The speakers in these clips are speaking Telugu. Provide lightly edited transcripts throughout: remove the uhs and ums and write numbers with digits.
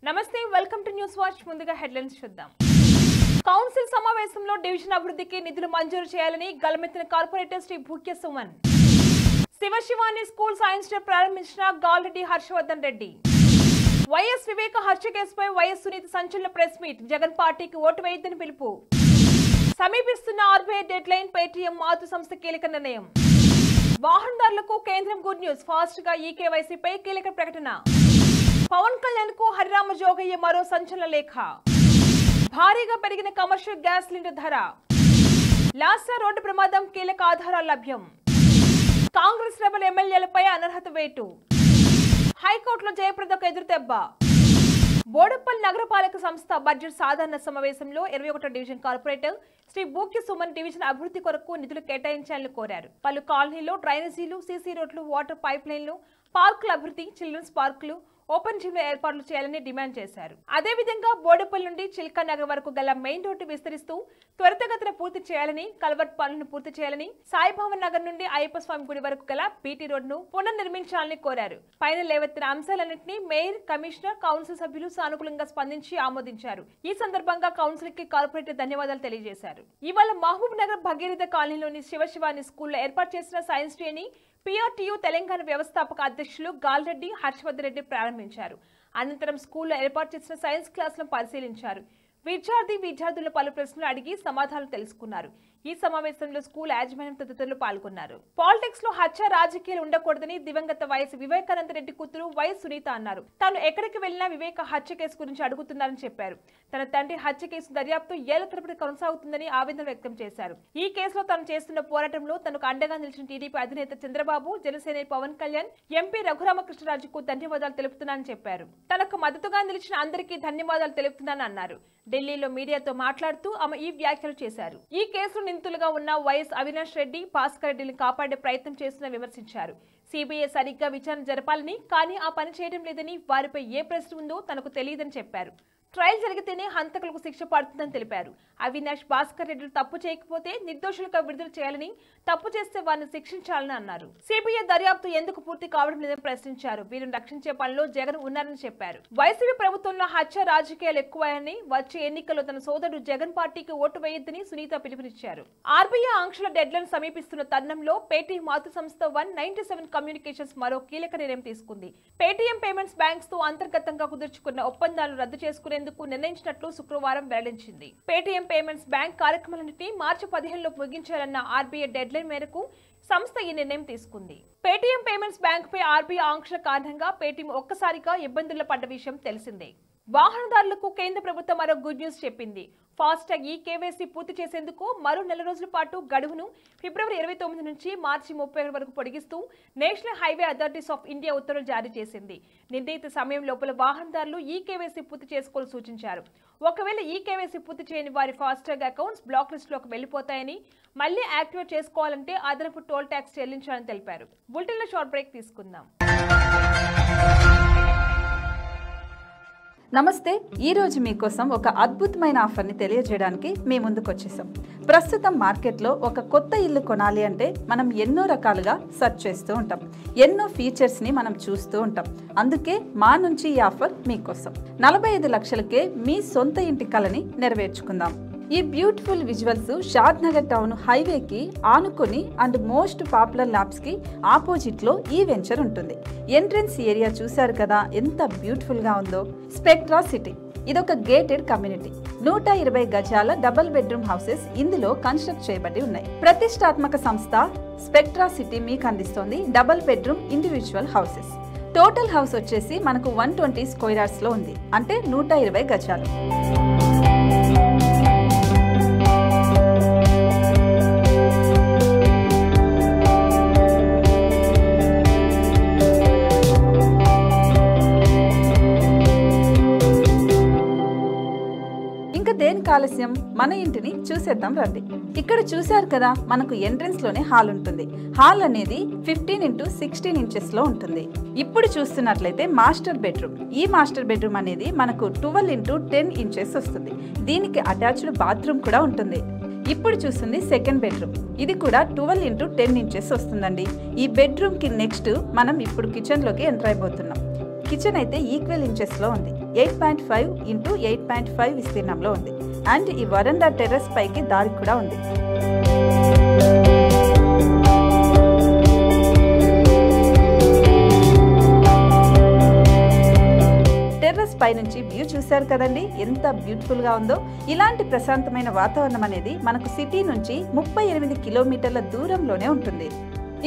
నమస్తే వెల్కమ్ టు న్యూస్ వాచ్ ముందుగా హెడ్లైన్స్ చూద్దాం కౌన్సిల్ సమావేశంలో డివిజన్ అభివృద్ధికి నిధులు మంజూరు చేయాలని గలమెత్తిన corporator Shri Bhukya Suman Shivashivani school science day ప్రారంభించిన గాల్రెడ్డి హర్షవర్ధన్ రెడ్డి వైఎస్ వివేక హత్య కేసుపై వైఎస్ సునీత సంచలన ప్రెస్ మీట్ జగన్ పార్టీకి ఓటు వేయొద్దని పిలుపు సమీపిస్తున్న ఆర్బీఐ డెడ్ లైన్ పేటీఎం మాతృ సంస్థ కీలక నిర్ణయం వాహనదారులకు కేంద్రం గుడ్ న్యూస్ ఫాస్ట్ గా ఈకేవైసీపై కీలక ప్రకటన పవన్ కళ్యాణ్ కు హరిరామ జోగయ్య మరో సంచలన లేఖ భారీగా పెరిగిన కమర్షియల్ గ్యాస్ సిలిండర్ ధర లాసా రోడ్డు ప్రమాదం కీలక ఆధారాలు లభ్యం కాంగ్రెస్ రెబల్ ఎమ్మెల్యేలపై అనర్హత వేటు హైకోర్టులో జయప్రదకు ఎదురుదెబ్బ బోడుప్పల్ నగరపాలక సంస్థ బడ్జెట్ సాధారణ సమావేశంలో 21వ division corporator Shri Bhukya Suman division అభివృద్ధి కొరకు నిధులు కేటాయించాలని కోరారు. పలు కాలనీలో డ్రైనేజీలు, సీసీ రోడ్లు, వాటర్ పైప్ లైన్లు, పార్కుల అభివృద్ధి, చిల్డ్రన్స్ పార్కులు, ఓపెన్ జిమ్ ఏర్పాట్లు చేయాలని డిమాండ్ చేశారు. అదేవిధంగా బోడుప్పల్ నుండి చిల్కా నగర్ వరకు గల మెయిన్ రోడ్డు విస్తరిస్తూ త్వరితగతిన పూర్తి చేయాలని, కల్వర్ట్ పనులను పూర్తి చేయాలని, సాయిభవన్ నగర్ నుండి అయ్యప్ప స్వామి గుడి వరకు గల బీటీ రోడ్డును పునర్నిర్మించాలని కోరారు. పైన లేవెత్తిన అంశాలన్నింటినీ మేయర్, కమిషనర్, కౌన్సిల్ సభ్యులు సానుకూలంగా స్పందించి ఆమోదించారు. ఈ సందర్భంగా కౌన్సిల్ కి కార్పొరేటర్ ధన్యవాదాలు తెలియజేశారు. ఇవాళ మహబూబ్ నగర్ భగీరథ కాలనీలోని శివశివాని స్కూల్లో ఏర్పాటు చేసిన సైన్స్ డేని PRTU తెలంగాణ వ్యవస్థాపక అధ్యక్షులు గాల్రెడ్డి హర్షవర్ధన్ రెడ్డి ప్రారంభించారు. అనంతరం స్కూల్లో ఏర్పాటు చేసిన సైన్స్ క్లాసులను పరిశీలించారు. విద్యార్థులు పలు ప్రశ్నలు అడిగి సమాధానాలు తెలుసుకున్నారు. ఈ సమావేశంలో స్కూల్ యాజమాన్యం తదితరులు పాల్గొన్నారు. పాలిటిక్స్ లో హత్య రాజకీయాలు ఉండకూడదని దివంగత వైఎస్ వివేకానంద రెడ్డి కూతురు వైఎస్ సునీత అన్నారు. తాను ఎక్కడికి వెళ్లినా వివేక హత్య కేసు గురించి అడుగుతున్నారని చెప్పారు. తన తండ్రి హత్య కేసు దర్యాప్తు ఏళ్ల తరబడి కొనసాగుతుందని ఆవేదన వ్యక్తం చేశారు. ఈ కేసులో తాను చేస్తున్న పోరాటంలో తనకు అండగా నిలిచిన టీడీపీ అధినేత చంద్రబాబు, జనసేన పవన్ కళ్యాణ్, ఎంపీ రఘురామకృష్ణరాజుకు ధన్యవాదాలు తెలుపుతున్నానని చెప్పారు. తనకు మద్దతుగా నిలిచిన అందరికీ ధన్యవాదాలు తెలుపుతున్నానని అన్నారు. ఢిల్లీలో మీడియాతో మాట్లాడుతూ ఆమె ఈ వ్యాఖ్యలు చేశారు. ఈ కేసులో నిందితులుగా ఉన్న వైఎస్ అవినాష్ రెడ్డి, భాస్కర్ రెడ్డిని కాపాడే ప్రయత్నం చేస్తున్న విమర్శించారు. సిబిఐ సరిగ్గా విచారణ జరపాలని, కానీ ఆ పని చేయడం లేదని, వారిపై ఏ ప్రశ్న ఉందో తనకు తెలియదని చెప్పారు. ట్రయల్ జరిగితేనే హంతకులకు శిక్ష పడుతుందని తెలిపారు. అవినాష్, భాస్కర్ రెడ్డిలు తప్పు చేయకపోతే నిర్దోషులుగా విడుదల చేయాలని, తప్పు చేస్తే వారిని శిక్షించాలని అన్నారు. సిబిఐ దర్యాప్తు ఎందుకు పూర్తి కావడం లేదని ప్రశ్నించారు. వీరిని రక్షించే పనిలో జగన్ ఉన్నారని చెప్పారు. వైసీపీ ప్రభుత్వంలో హత్య రాజకీయాలు ఎక్కువని, వచ్చే ఎన్నికల్లో తన సోదరుడు జగన్ పార్టీకి ఓటు వేయొద్దని సునీత పిలుపునిచ్చారు. ఆర్బీఐ ఆంక్షల డెడ్లైన్ సమీపిస్తున్న తరుణంలో పేటీఎం మాతృ సంస్థ 197 కమ్యూనికేషన్స్ మరో కీలక నిర్ణయం తీసుకుంది. పేటీఎం పేమెంట్స్ బ్యాంక్స్ తో అంతర్గతంగా కుదుర్చుకున్న ఒప్పందాలను రద్దు చేసుకునే నిర్ణయించినట్లు శుక్రవారం వెల్లడించింది. పేటీఎం పేమెంట్స్ బ్యాంక్ కార్యక్రమాలన్నింటినీ మార్చి 15 లోపు ముగించాలన్న ఆర్బీఐ డెడ్లైన్ మేరకు సంస్థ ఈ నిర్ణయం తీసుకుంది. పేటీఎం పేమెంట్స్ బ్యాంక్ పై ఆర్బీఐ ఆంక్షల కారణంగా పేటీఎం ఒక్కసారిగా ఇబ్బందుల్లో పడ్డ విషయం తెలిసిందే. వాహనదారులకు కేంద్ర ప్రభుత్వం మరో గుడ్ న్యూస్ చెప్పింది. ఫాస్టాగ్ ఈకేవైసీ పూర్తి చేసేందుకు మరో 4 రోజుల పాటు గడువును ఫిబ్రవరి 29 నుంచి మార్చి 31 వరకు పొడిగిస్తూ national highway authorities of India ఉత్తర్వులు జారీ చేసింది. నిర్ణీత సమయం లోపల వాహనదారులు ఈకేవైసీ పూర్తి చేసుకోవాలని సూచించారు. ఒకవేళ ఈకేవైసీ పూర్తి చేయని వారి ఫాస్టాగ్ అకౌంట్స్ బ్లాక్ లిస్ట్ లోకి వెళ్లిపోతాయని, మళ్లీ యాక్టివేట్ చేసుకోవాలంటే అదనపు టోల్ ట్యాక్స్ చెల్లించాలని తెలిపారు. బులెటిన్లో షార్ట్ బ్రేక్ తీసుకుందాం. నమస్తే. ఈరోజు మీకోసం ఒక అద్భుతమైన ఆఫర్ని తెలియజేయడానికి మీ ముందుకు వచ్చేసాం. ప్రస్తుతం మార్కెట్లో ఒక కొత్త ఇల్లు కొనాలి అంటే మనం ఎన్నో రకాలుగా సెర్చ్ చేస్తూ ఉంటాం. ఎన్నో ఫీచర్స్ని మనం చూస్తూ ఉంటాం. అందుకే మా నుంచి ఈ ఆఫర్ మీకోసం. 45 లక్షలకే మీ సొంత ఇంటి కలని నెరవేర్చుకుందాం. ఈ బ్యూటిఫుల్ విజువల్స్ షాద్ నగర్ టౌన్ హైవేకి ఆనుకొని అండ్ మోస్ట్ పాపులర్ ల్యాబ్స్కి ఆపోజిట్లో ఈ వెంచర్ ఉంటుంది. ఎంట్రన్స్ ఏరియా చూశారు కదా ఎంత బ్యూటిఫుల్గా ఉందో. స్పెక్ట్రా సిటీ ఇదొక గేటెడ్ కమ్యూనిటీ. 120 గజాల డబుల్ బెడ్రూమ్ హౌసెస్ ఇందులో కన్స్ట్రక్ట్ చేయబడి ఉన్నాయి. ప్రతిష్టాత్మక సంస్థ స్పెక్ట్రా సిటీ మీకు అందిస్తోంది double bedroom individual houses. Total house వచ్చేసి మనకు 120 స్క్వేర్ యార్డ్స్ లో ఉంది, అంటే 120 గజాలు. దేనికి ఆలస్యం, మన ఇంటిని చూసేద్దాం రండి. ఇక్కడ చూశారు కదా, మనకు ఎంట్రన్స్ లోనే హాల్ ఉంటుంది. హాల్ అనేది 15x16 ఇంచెస్ లో ఉంటుంది. ఇప్పుడు చూస్తున్నట్లయితే మాస్టర్ బెడ్రూమ్. ఈ మాస్టర్ బెడ్రూమ్ అనేది మనకు 12x10 ఇంచెస్ వస్తుంది. దీనికి అటాచ్డ్ బాత్రూమ్ కూడా ఉంటుంది. ఇప్పుడు చూస్తుంది సెకండ్ బెడ్రూమ్. ఇది కూడా 12x10 ఇంచెస్ వస్తుందండి. ఈ బెడ్రూమ్ కి నెక్స్ట్ మనం ఇప్పుడు కిచెన్ లోకి ఎంటర్ అయిపోతున్నాం. కిచెన్ అయితే ఈక్వల్ ఇంచెస్ లో ఉంది. 8.5 ఇంటూ 8.5 విస్తీర్ణంలో ఉంది. అండ్ ఈ వరండా టెర్రస్ పైకి దారి కూడా ఉంది. టెర్రస్ పై నుంచి వ్యూ చూశారు కదండి, ఎంత బ్యూటిఫుల్ గా ఉందో. ఇలాంటి ప్రశాంతమైన వాతావరణం అనేది మనకు సిటీ నుంచి 38 కిలోమీటర్ల దూరంలోనే ఉంటుంది.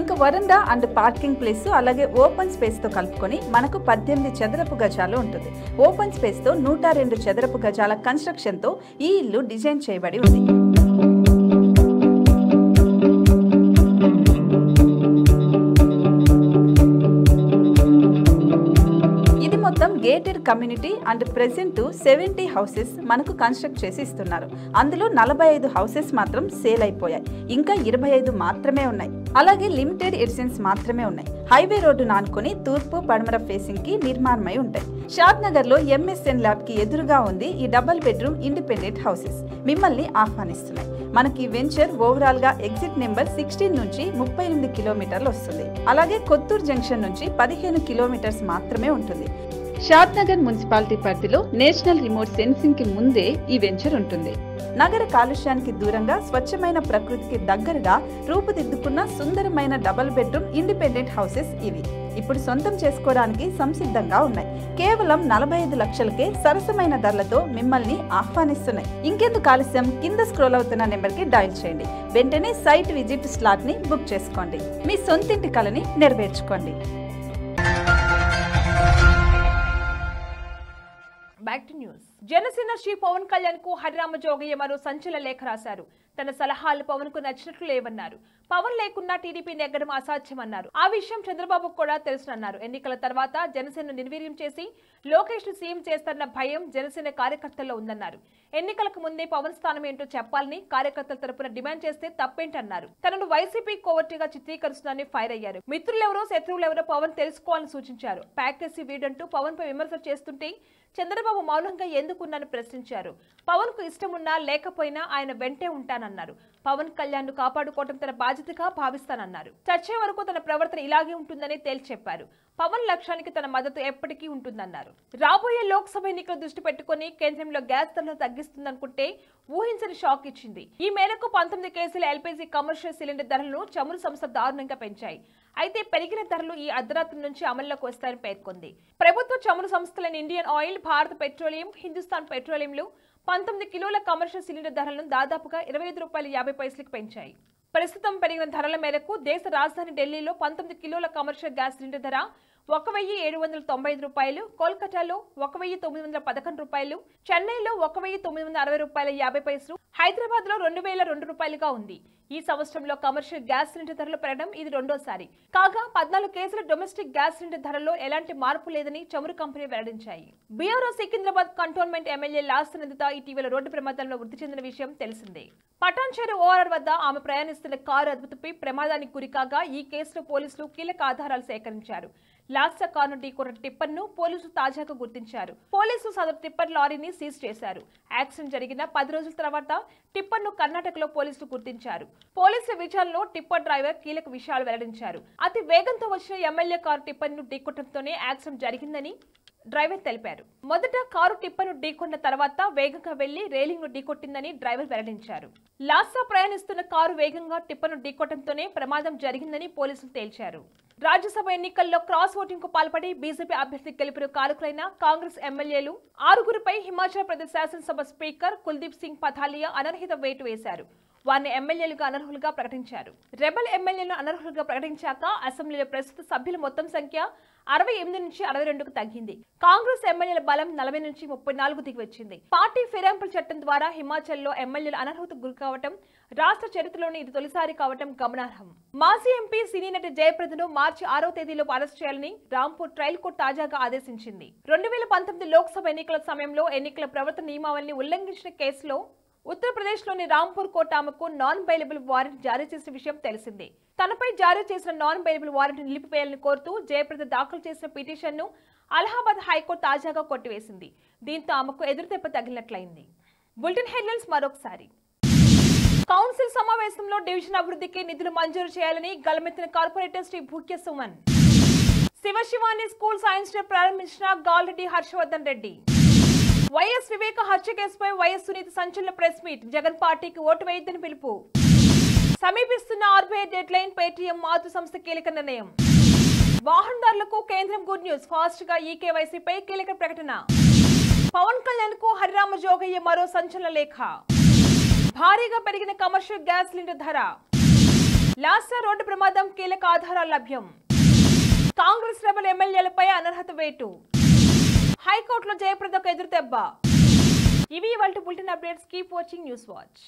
ఇంకా వరండా అండ్ పార్కింగ్ ప్లేస్ అలాగే ఓపెన్ స్పేస్ తో కలుపుకొని మనకు 18 చదరపు గజాలు ఉంటుంది. ఓపెన్ స్పేస్ తో 102 చదరపు గజాల కన్స్ట్రక్షన్ తో ఈ ఇల్లు డిజైన్ చేయబడి ఉంది. మొత్తం gated community and present 70 houses మనకు కన్స్ట్రక్ట్ చేసి ఇస్తున్నారు. అందులో 45 హౌసెస్ మాత్రం సేల్ అయిపోయాయి. ఇంకా 25 మాత్రమే ఉన్నాయి. అలాగే లిమిటెడ్ ఎడిషన్స్ మాత్రమే ఉన్నాయి. హైవే రోడ్డు నానుకొని తూర్పు పడమర ఫేసింగ్ కి నిర్మాణమై ఉంటాయి. షాద్ నగర్ లో MSN ల్యాబ్ కి ఎదురుగా ఉంది ఈ డబుల్ బెడ్రూమ్ ఇండిపెండెంట్ హౌసెస్ మిమ్మల్ని ఆహ్వానిస్తున్నాయి. మనకి వెంచర్ ఓవరాల్ గా ఎగ్జిట్ నెంబర్ 16 నుంచి 38 కిలోమీటర్లు వస్తుంది. అలాగే కొత్తూరు జంక్షన్ నుంచి 15 కిలోమీటర్స్ మాత్రమే ఉంటుంది. షాద్ నగర్ మున్సిపాలిటీ పరిధిలో నేషనల్ రిమోట్ సెన్సింగ్ కి ముందే ఈ వెంచర్ ఉంటుంది. నగర కాలుష్యానికి దూరంగా స్వచ్ఛమైన ప్రకృతికి దగ్గరగా రూపుదిద్దుకున్న సుందరమైన డబుల్ బెడ్రూమ్ ఇండిపెండెంట్ హౌసెస్ ఇవి. ఇప్పుడు సొంతం చేసుకోవడానికి సంసిద్ధంగా ఉన్నాయి. కేవలం 45 లక్షలకే సరసమైన ధరలతో మిమ్మల్ని ఆహ్వానిస్తున్నాయి. ఇంకెందుకు ఆలస్యం, కింద స్క్రోల్ అవుతున్న నెంబర్ కి డయల్ చేయండి. వెంటనే సైట్ విజిట్ స్లాట్ ని బుక్ చేసుకోండి. మీ సొంతింటి కలని నెరవేర్చుకోండి. Back to news. Janasena Shri Pawan Kalyan కు హరిరామ జోగయ్య మరో సంచలన లేఖ రాశారు. తన సలహాలు పవన్ కు నచ్చినట్లు లేవన్నారు. పవన్ లేకున్నా టీడీపీ నెగ్గడం అసాధ్యమన్నారు. ఆ విషయం చంద్రబాబుకు కూడా తెలుసునన్నారు. ఎన్నికల తర్వాత జనసేన నిర్వీర్యం చేసి లోకేష్ ను సీఎం చేస్తారన్న భయం జనసేన కార్యకర్తల్లో ఉందన్నారు. ఎన్నికలకు ముందే పవన్ స్థానం ఏంటో చెప్పాలని కార్యకర్తల తరపున డిమాండ్ చేస్తే తప్పేంటన్నారు. తనను వైసీపీ కోవర్టీగా చిత్రీకరిస్తున్నారని ఫైర్ అయ్యారు. మిత్రులెవరో శత్రువులెవరో పవన్ తెలుసుకోవాలని సూచించారు. ప్యాకేజీ వీడంటూ పవన్ పై విమర్శ చేస్తుంటే చంద్రబాబు మౌనంగా ఎందుకున్నారని ప్రశ్నించారు. పవన్ కు ఇష్టమున్నా లేకపోయినా ఆయన వెంటే ఉంటానన్నారు. పవన్ కళ్యాణ్ ను కాపాడుకోవడం తన బాధ్యతగా భావిస్తానన్నారు. చచ్చే వరకు తన ప్రవర్తన ఇలాగే ఉంటుందని తేల్చి చెప్పారు. పవన్ లక్ష్యానికి తన మద్దతు ఎప్పటికీ ఉంటుందన్నారు. రాబోయే లోక్సభ ఎన్నికలు దృష్టి పెట్టుకుని కేంద్రంలో గ్యాస్ ధరలు తగ్గిస్తుందనుకుంటే ఊహించని షాక్ ఇచ్చింది. ఈ మేరకు 19 కేసుల ఎల్పీజీ కమర్షియల్ సిలిండర్ ధరలను చమురు సంస్థ దారుణంగా పెంచాయి. అయితే పెరిగిన ధరలు ఈ అర్ధరాత్రి నుంచి అమల్లోకి వస్తాయని పేర్కొంది. ప్రభుత్వ చమురు సంస్థలైన Indian oil, Bharat petroleum, Hindustan పెట్రోలియంలు 19 కిలోల కమర్షియల్ సిలిండర్ ధరలను దాదాపుగా ₹25.50 పెంచాయి. ప్రస్తుతం పెరిగిన ధరల మేరకు దేశ రాజధాని ఢిల్లీలో 19 కిలోల కమర్షియల్ గ్యాస్ సిలిండర్ ధర ₹1,795, కోల్కతాలో ₹1,911, చెన్నైలో ₹1,960.50, హైదరాబాద్ లో ₹2,002గా ఉంది. ఈ సంవత్సరంలో కమర్షియల్ గ్యాస్ సిలిండర్ ధరలు పెరగడం ఇది రెండోసారి. కాగా 14 కేసుల డొమెస్టిక్ గ్యాస్ సిలిండర్ ధరల్లో ఎలాంటి మార్పు లేదని చమురు కంపెనీ వెల్లడించాయి. బీఆర్ఓ సికింద్రాబాద్ కంటోన్మెంట్ ఎమ్మెల్యే లాస్ట్ నిందిత ఇటీవల రోడ్డు ప్రమాదంలో మృతి చెందిన విషయం తెలిసిందే. పటాన్చెరు ఓఆర్ఆర్ వద్ద ఆమె ప్రయాణిస్తున్న కారు అదుపుతప్పి ప్రమాదానికి గురికాగా ఈ కేసులో పోలీసులు కీలక ఆధారాలు సేకరించారు. లాస్టా కారును ఢీకొన్న టిప్పర్ ను పోలీసులు తాజాగా గుర్తించారు. పోలీసులు సదరు టిప్పర్ లారీని సీజ్ చేశారు. యాక్సిడెంట్ జరిగిన 10 రోజుల తర్వాత టిప్పర్ ను కర్ణాటకలో పోలీసులు గుర్తించారు. పోలీసుల విచారణలో టిప్పర్ డ్రైవర్ కీలక విషయాలు వెల్లడించారు. అతి వేగంతో వచ్చిన ఎమ్మెల్యే కారు టిప్పర్ ను ఢీకొట్టడంతోనే యాక్సిడెంట్ జరిగిందని డ్రైవర్ తెలిపారు. మొదట కారు టిప్పర్ను ఢీకొన్న తర్వాత వేగంగా వెళ్లి రైలింగ్ ను ఢీకొట్టిందని డ్రైవర్ వెల్లడించారు. లాస్టా ప్రయాణిస్తున్న కారు వేగంగా టిప్పర్ను ఢీకొట్టడంతోనే ప్రమాదం జరిగిందని పోలీసులు తేల్చారు. రాజ్యసభ ఎన్నికల్లో క్రాస్ ఓటింగ్ కు పాల్పడి బీజేపీ అభ్యర్థి గెలుపును కారకులైన కాంగ్రెస్ ఎమ్మెల్యేలు 6గురిపై హిమాచల్ ప్రదేశ్ శాసనసభ స్పీకర్ కుల్దీప్ సింగ్ పథాలియా అనర్హత వేటు వేశారు. వారిని ఎమ్మెల్యేలుగా అనర్హులుగా ప్రకటించారు. రెబల్ ఎమ్మెల్యేలను అనర్హులుగా ప్రకటించాక అసెంబ్లీలో ప్రస్తుత సభ్యుల మొత్తం సంఖ్య 68 నుంచి 62కు తగ్గింది. కాంగ్రెస్ ఎమ్మెల్యేల బలం 40 నుంచి 34 దిగి వచ్చింది. పార్టీ ఫిరాయింపుల చట్టం ద్వారా హిమాచల్లో ఎమ్మెల్యేలు అనర్హతకు గురి కావడం రాష్ట్ర చరిత్రలోనే ఇది తొలిసారి కావడం గమనార్హం. మాజీ ఎంపీ సినీ నటి జయప్రదను మార్చి 6వ తేదీలో అరెస్ట్ చేయాలని రాంపూర్ ట్రయల్ కోర్టు తాజాగా ఆదేశించింది. 2019 లోక్సభ ఎన్నికల సమయంలో ఎన్నికల ప్రవర్తన నియమావళిని ఉల్లంఘించిన కేసులో ఉత్తరప్రదేశ్లోని రాంపూర్ కోర్టు ఆమెకు నాన్ బెయిలబుల్ వారెంట్ జారీ చేసిన విషయం తెలిసిందే. తనపై జారీ చేసిన నాన్ బెయిలబుల్ వారెంట్ నిలిపివేయాలని కోరుతూ జయప్రద దాఖలు చేసిన పిటిషన్ను అలహాబాద్ హైకోర్టు తాజాగా కొట్టివేసింది. దీంతో ఆమెకు ఎదురుదెబ్బ తగిలినట్లయింది. బులెటిన్ హెడ్లైన్స్ మరొకసారి. కౌన్సిల్ సమావేశంలో డివిజన్ అభివృద్ధికి నిధులు మంజూరు చేయాలని గలమెత్తిన corporator Shri Bhukya Suman. Shivashivani school science day ప్రారంభించిన గాల్రెడ్డి హర్షవర్ధన్ రెడ్డి. వైఎస్ వివేక హత్య కేసుపై వైఎస్ సునీత సంచలన ప్రెస్ మీట్. జగన్ పార్టీకి ఓటు వేయొద్దని పిలుపు. సమీపిస్తున్న ఆర్బీఐ డెడ్ లైన్, పేటీఎం మాతృ సంస్థ కీలక నిర్ణయం. వాహనదారులకు కేంద్రం గుడ్ న్యూస్, ఫాస్ట్ గా ఈకేవైసీపై కీలక ప్రకటన. పవన్ కళ్యాణ్ కు హరిరామ జోగయ్య మరో సంచలన లేఖ. భారీగా పెరిగిన కమర్షియల్ గ్యాస్ సిలిండర్ ధర. లాసా రోడ్డు ప్రమాదం, కీలక ఆధారాలు లభ్యం. కాంగ్రెస్ రెబల్ ఎమ్మెల్యేలపై అనర్హత వేటు. హైకోర్టులో జయప్రదకు ఎదురుదెబ్బ. ఇవి ఇవాల్టి bulletin updates. Keep watching news watch.